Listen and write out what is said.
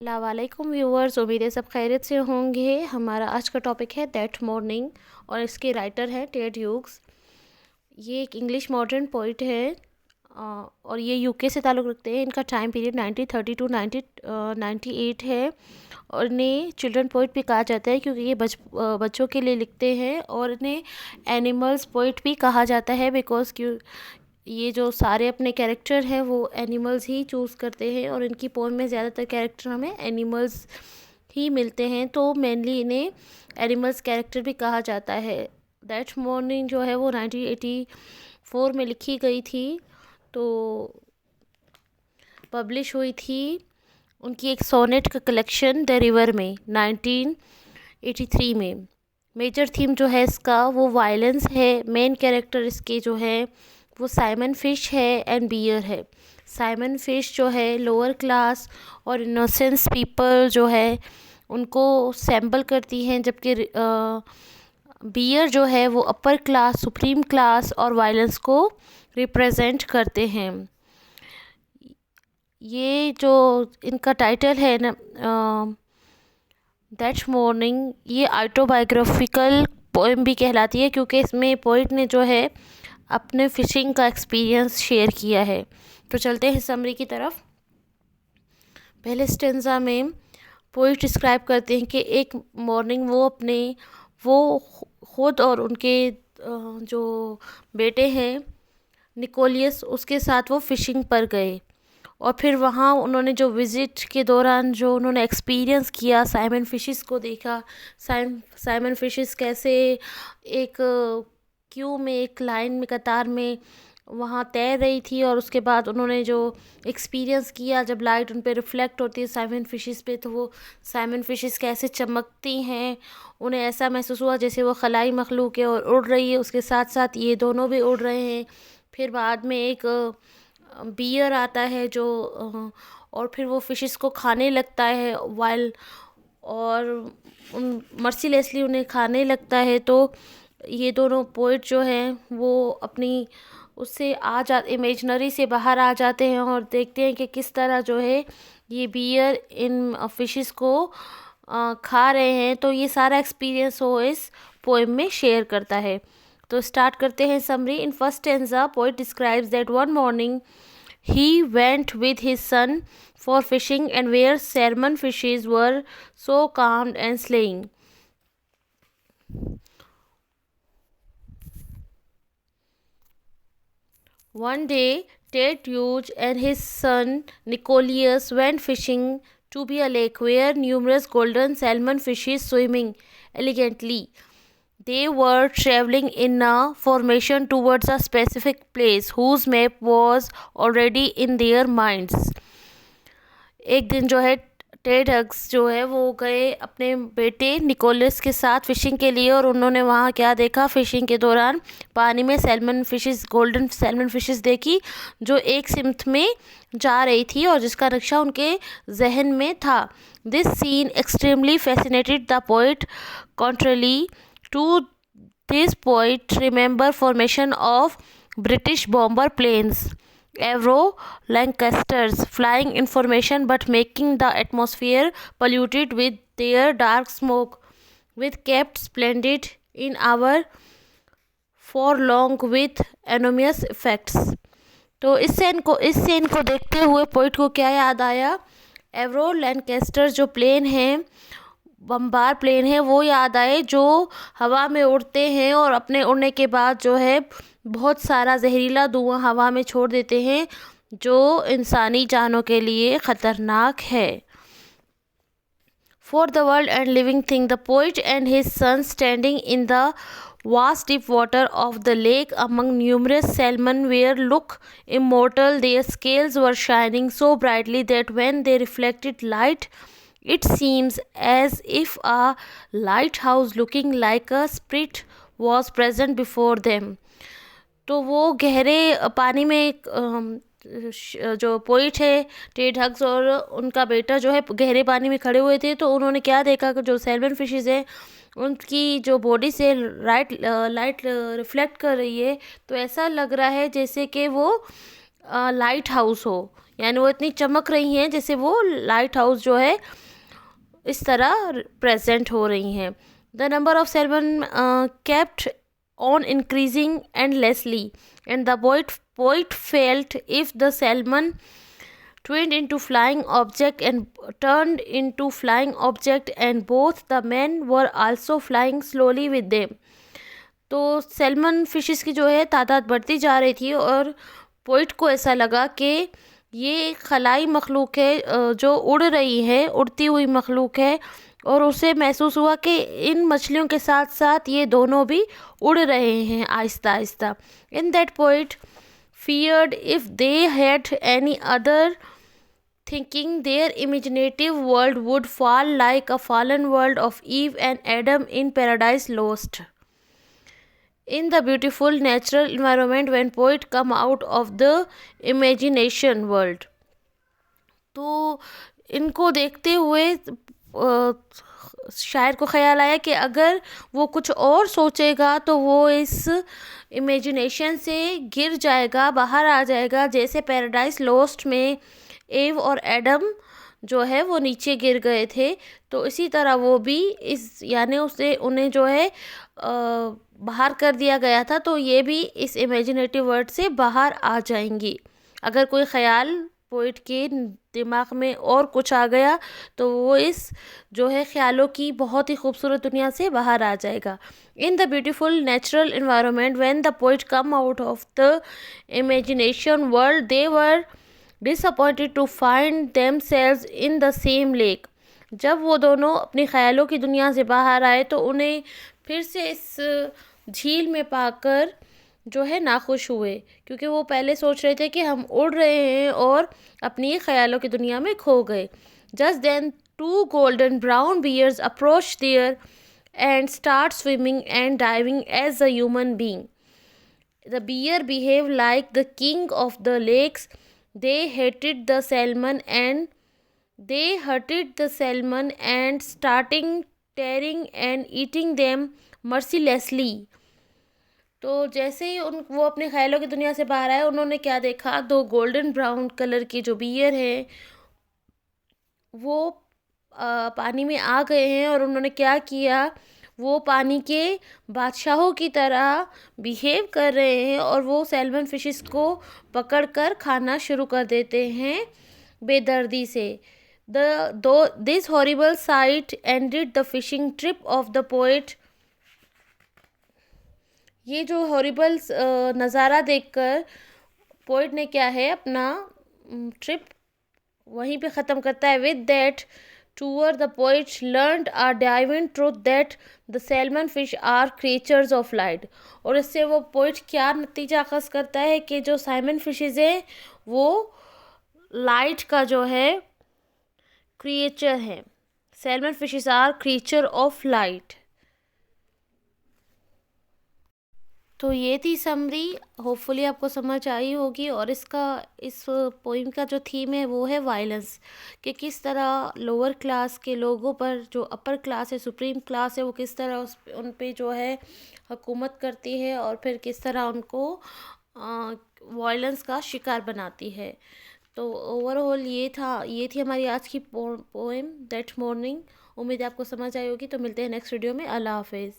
अस्सलामुअलैकुम व्यूअर्स, उम्मीद है सब खैरियत से होंगे। हमारा आज का टॉपिक है दैट मॉर्निंग और इसके राइटर हैं टेड ह्यूग्स। ये एक इंग्लिश मॉडर्न पोइट है और ये यूके से ताल्लुक़ रखते हैं। इनका टाइम पीरियड 1930 टू 1998 है और इन्हें चिल्ड्रन पोइट भी कहा जाता है क्योंकि ये बच्चों के लिए लिखते हैं। और इन्हें एनिमल्स पोइट भी कहा जाता है बिकॉज ये जो सारे अपने कैरेक्टर हैं वो एनिमल्स ही चूज़ करते हैं और इनकी पोएम में ज़्यादातर कैरेक्टर हमें एनिमल्स ही मिलते हैं, तो मेनली इन्हें एनिमल्स कैरेक्टर भी कहा जाता है। दैट मॉर्निंग जो है वो 1984 में लिखी गई थी, तो पब्लिश हुई थी उनकी एक सोनेट का कलेक्शन द रिवर में 1983 में। मेजर थीम जो है इसका वो वायलेंस है। मेन कैरेक्टर इसके जो है वो साइमन फिश है एंड बियर है। साइमन फिश जो है लोअर क्लास और इनोसेंस पीपल जो है उनको सैम्पल करती हैं, जबकि बियर जो है वो अपर क्लास, सुप्रीम क्लास और वायलेंस को रिप्रेजेंट करते हैं। ये जो इनका टाइटल है ना दैट मॉर्निंग, ये ऑटोबायोग्राफिकल पोएम भी कहलाती है क्योंकि इसमें पोइट ने जो है अपने फ़िशिंग का एक्सपीरियंस शेयर किया है। तो चलते हैं समरी की तरफ। पहले स्टेंजा में पोइट डिस्क्राइब करते हैं कि एक मॉर्निंग वो खुद और उनके जो बेटे हैं निकोलियस, उसके साथ वो फ़िशिंग पर गए और फिर वहाँ उन्होंने जो विज़िट के दौरान जो उन्होंने एक्सपीरियंस किया, साइमन फिशेस को देखा। साइमन फिशेस कैसे एक क्यू में, एक लाइन में, कतार में वहाँ तैर रही थी और उसके बाद उन्होंने जो एक्सपीरियंस किया जब लाइट उन पर रिफ़्लेक्ट होती है साइमन फिशेस पे, तो वो साइमन फिशेस कैसे चमकती हैं। उन्हें ऐसा महसूस हुआ जैसे वो खलाई मखलूक है और उड़ रही है, उसके साथ साथ ये दोनों भी उड़ रहे हैं। फिर बाद में एक बियर आता है जो और फिर वो फिशेस को खाने लगता है और मर्सीलेसली उन्हें खाने लगता है। तो ये दोनों पोइट जो हैं वो अपनी उससे इमेजनरी से बाहर आ जाते हैं और देखते हैं कि किस तरह जो है ये बियर इन फिशेस को खा रहे हैं। तो ये सारा एक्सपीरियंस वो इस पोएम में शेयर करता है। तो स्टार्ट करते हैं summary. In first stanza poet describes that one morning he went with his son for fishing and where salmon fishes were so calm and slaying. One day, Ted Hughes and his son Nicholas went fishing to be a lake where numerous golden salmon fishes swimming elegantly. They were traveling in a formation towards a specific place whose map was already in their minds. एक दिन जो है Ted hugs जो है वो गए अपने बेटे निकोलस के साथ फ़िशिंग के लिए और उन्होंने वहाँ क्या देखा, फ़िशिंग के दौरान पानी में salmon fishes, golden salmon fishes देखी जो एक सिमत में जा रही थी और जिसका नक्शा उनके जहन में था। This scene extremely fascinated the poet. Contrary to this point, remember formation of British bomber planes, Avro Lancasters, flying in formation but making the atmosphere polluted with their dark smoke, with kept splendid in our for long with enormous effects. तो इस scene को देखते हुए poet को क्या याद आया? एवरो Lancaster जो प्लेन हैं, बम्बार प्लेन है, वो याद आए जो हवा में उड़ते हैं और अपने उड़ने के बाद जो है बहुत सारा जहरीला धुआं हवा में छोड़ देते हैं जो इंसानी जानों के लिए ख़तरनाक है। For the world and living thing, the poet and his son standing in the vast deep water of the lake among numerous salmon were look immortal. Their scales were shining so brightly that when they reflected light, it seems as if a lighthouse looking like a spirit was present before them. तो वो गहरे पानी में जो poet है Ted hugs और उनका बेटा जो है गहरे पानी में खड़े हुए थे, तो उन्होंने क्या देखा कि जो सैल्मन फिशेस हैं उनकी जो बॉडी से लाइट रिफ्लेक्ट कर रही है, तो ऐसा लग रहा है जैसे कि वो लाइट हाउस हो यानी वो इतनी चमक रही हैं जैसे वो लाइट हाउस जो है इस तरह प्रेजेंट हो रही हैं। The number of salmon kept on increasing endlessly, and the poet felt if the salmon twinned into flying object and turned into flying object, and both the men were also flying slowly with them. तो salmon fishes की जो है तादाद बढ़ती जा रही थी और पोइट को ऐसा लगा कि ये एक खलाई मखलूक है जो उड़ रही है, उड़ती हुई मखलूक है, और उसे महसूस हुआ कि इन मछलियों के साथ साथ ये दोनों भी उड़ रहे हैं Aahista Aahista. In that poet feared if they had any other thinking, their imaginative world would fall like a fallen world of Eve and Adam in Paradise Lost. In the beautiful natural environment when poet come out of the imagination world. तो इनको देखते हुए शायर को ख्याल आया कि अगर वो कुछ और सोचेगा तो वो इस इमेजिनेशन से गिर जाएगा, बाहर आ जाएगा, जैसे पैराडाइज लॉस्ट में एव और एडम जो है वो नीचे गिर गए थे। तो इसी तरह वो भी इस यानी उसे उन्हें जो है बाहर कर दिया गया था, तो ये भी इस इमेजिनेटिव वर्ल्ड से बाहर आ जाएंगी। अगर कोई ख्याल पोइट के दिमाग में और कुछ आ गया तो वो इस जो है ख्यालों की बहुत ही खूबसूरत दुनिया से बाहर आ जाएगा। In the beautiful natural environment when the poet come out of the imagination world they were disappointed to find themselves in the same lake. जब वो दोनों अपनी ख्यालों की दुनिया से बाहर आए तो उन्हें फिर से इस झील में पाकर जो है नाखुश हुए, क्योंकि वो पहले सोच रहे थे कि हम उड़ रहे हैं और अपनी ख्यालों की दुनिया में खो गए। Just then two golden brown bears approach there and start swimming and diving as a human being. The bear behave like the king of the lakes. They hated the salmon and starting tearing and eating them mercilessly। तो जैसे ही वो अपने ख्यालों की दुनिया से बाहर आए, उन्होंने क्या देखा, दो गोल्डन ब्राउन कलर की जो बियर हैं वो पानी में आ गए हैं, और उन्होंने क्या किया, वो पानी के बादशाहों की तरह बिहेव कर रहे हैं और वो सैल्मन फिशेस को पकड़कर खाना शुरू कर देते हैं बेदर्दी से। This horrible sight ended the fishing trip of the poet। ये जो हॉरिबल नज़ारा देखकर पोइट ने क्या है अपना ट्रिप वहीं पे ख़त्म करता है। With that tour the poet learned a diving truth that the salmon fish are creatures of light. और इससे वो पोइट क्या नतीजा अखज़ करता है कि जो सैल्मन फिशेज़ हैं वो लाइट का जो है क्रिएचर है। Salmon fishes are creature of light. तो ये थी समरी, होपफुली आपको समझ आई होगी। और इस पोइम का जो थीम है वो है वायलेंस, कि किस तरह लोअर क्लास के लोगों पर जो अपर क्लास है, सुप्रीम क्लास है, वो किस तरह उन पे जो है हुकूमत करती है और फिर किस तरह उनको वायलेंस का शिकार बनाती है। तो ओवरऑल ये थी हमारी आज की पोएम दैट मॉर्निंग। उम्मीद है आपको समझ आई होगी। तो मिलते हैं नेक्स्ट वीडियो में। अल्लाह हाफिज़।